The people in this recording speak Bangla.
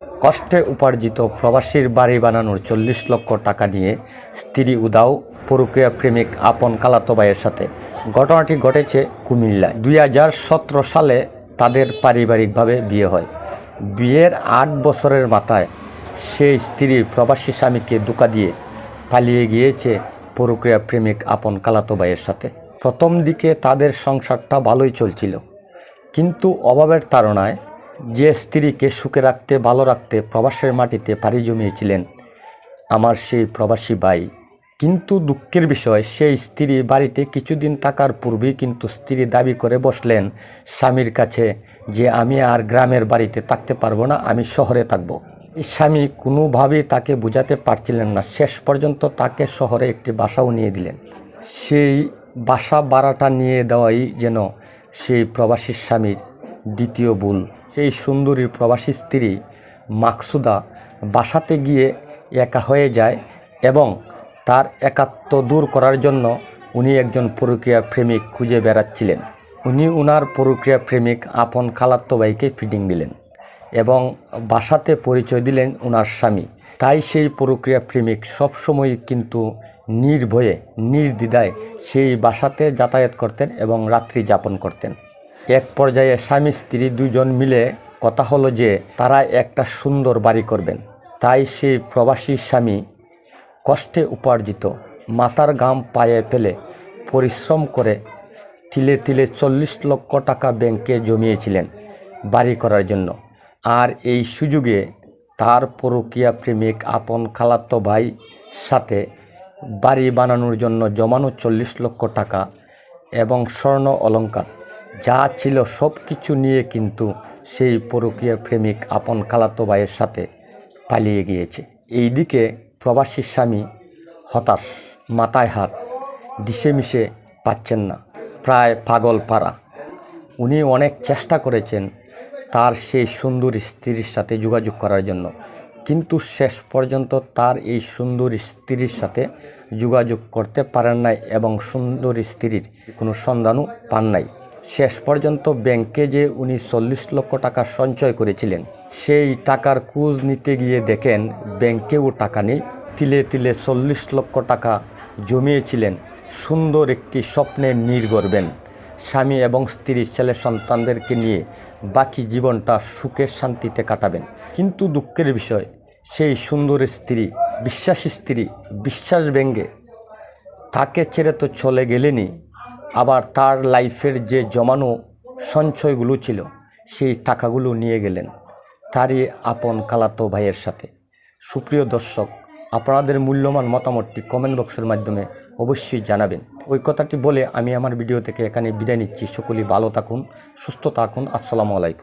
কষ্টে উপার্জিত প্রবাসীর বাড়ি বানানোর 40 লক্ষ টাকা নিয়ে স্ত্রী উধাও, পরকীয়া প্রেমিক আপন খালাতো ভাইয়ের সাথে। ঘটনাটি ঘটেছে কুমিল্লায়। 2017 সালে তাদের পারিবারিকভাবে বিয়ে হয়। বিয়ের 8 বছরের মাথায় সেই স্ত্রী প্রবাসী স্বামীকে ধোঁকা দিয়ে পালিয়ে গিয়েছে পরকীয়া প্রেমিক আপন খালাতো ভাইয়ের সাথে। প্রথম দিকে তাদের সংসারটা ভালোই চলছিল, কিন্তু অভাবের তাড়নায় যে স্ত্রীকে সুখে রাখতে, ভালো রাখতে প্রবাসের মাটিতে পাড়ি জমিয়েছিলেন আমার সেই প্রবাসী ভাই, কিন্তু দুঃখের বিষয় সেই স্ত্রী বাড়িতে কিছুদিন থাকার পূর্বেই কিন্তু স্ত্রী দাবি করে বসলেন স্বামীর কাছে যে আমি আর গ্রামের বাড়িতে থাকতে পারবো না, আমি শহরে থাকবো। এই স্বামী কোনোভাবেই তাকে বোঝাতে পারছিলেন না। শেষ পর্যন্ত তাকে শহরে একটি বাসাও নিয়ে দিলেন। সেই বাসা ভাড়াটা নিয়ে দেওয়াই যেন সেই প্রবাসী স্বামীর দ্বিতীয় ভুল। সেই সুন্দরী প্রবাসী স্ত্রী মাকসুদা বাসাতে গিয়ে একা হয়ে যায় এবং তার একাত্ম দূর করার জন্য উনি একজন পরকীয়া প্রেমিক খুঁজে বেড়াচ্ছিলেন। উনি ওনার পরকীয়া প্রেমিক আপন খালাতো ভাইকে ফিডিং দিলেন এবং বাসাতে পরিচয় দিলেন ওনার স্বামী। তাই সেই পরকীয়া প্রেমিক সবসময় কিন্তু নির্ভয়ে, নির্দ্বিধায় সেই বাসাতে যাতায়াত করতেন এবং রাত্রি যাপন করতেন। এক পর্যায়ে স্বামী স্ত্রী দুজন মিলে কথা হলো যে তারা একটা সুন্দর বাড়ি করবেন। তাই সেই প্রবাসী স্বামী কষ্টে উপার্জিত মাথার ঘাম পায়ে ফেলে পরিশ্রম করে তিলে তিলে 40 লক্ষ টাকা ব্যাংকে জমিয়েছিলেন বাড়ি করার জন্য। আর এই সুযোগে তার পরকীয়া প্রেমিক আপন খালাতো ভাই সাথে বাড়ি বানানোর জন্য জমানো 40 লক্ষ টাকা এবং স্বর্ণ অলংকার যা ছিল সব কিছু নিয়ে কিন্তু সেই পরকীয়া প্রেমিক আপন খালাতো ভাইয়ের সাথে পালিয়ে গিয়েছে। এইদিকে প্রবাসী স্বামী হতাশ, মাথায় হাত, দিশেমিশে পাচ্ছেন না, প্রায় পাগল পাড়া। উনি অনেক চেষ্টা করেছেন তার সেই সুন্দর স্ত্রীর সাথে যোগাযোগ করার জন্য, কিন্তু শেষ পর্যন্ত তার এই সুন্দর স্ত্রীর সাথে যোগাযোগ করতে পারেন নাই এবং সুন্দর স্ত্রীর কোনো সন্ধানও পান নাই। শেষ পর্যন্ত ব্যাংকে যে উনি 40 লক্ষ টাকা সঞ্চয় করেছিলেন, সেই টাকার খোঁজ নিতে গিয়ে দেখেন ব্যাংকেও টাকা নেই। তিলে তিলে 40 লক্ষ টাকা জমিয়েছিলেন সুন্দর একটি স্বপ্নের নীড় গড়বেন, স্বামী এবং স্ত্রী ছেলে সন্তানদেরকে নিয়ে বাকি জীবনটা সুখে শান্তিতে কাটাবেন। কিন্তু দুঃখের বিষয় সেই সুন্দর স্ত্রী, বিশ্বাসী স্ত্রী বিশ্বাস ভেঙে তাকে ছেড়ে তো চলে গেলেনই, আবার তার লাইফের যে জমানো সঞ্চয়গুলো ছিল সেই টাকাগুলো নিয়ে গেলেন তারই আপন খালাতো ভাইয়ের সাথে। সুপ্রিয় দর্শক, আপনাদের মূল্যবান মতামতটি কমেন্ট বক্সের মাধ্যমে অবশ্যই জানাবেন। ওই কথাটি বলে আমি আমার ভিডিও থেকে এখানে বিদায় নিচ্ছি। সকলেই ভালো থাকুন, সুস্থ থাকুন। আসসালামু আলাইকুম।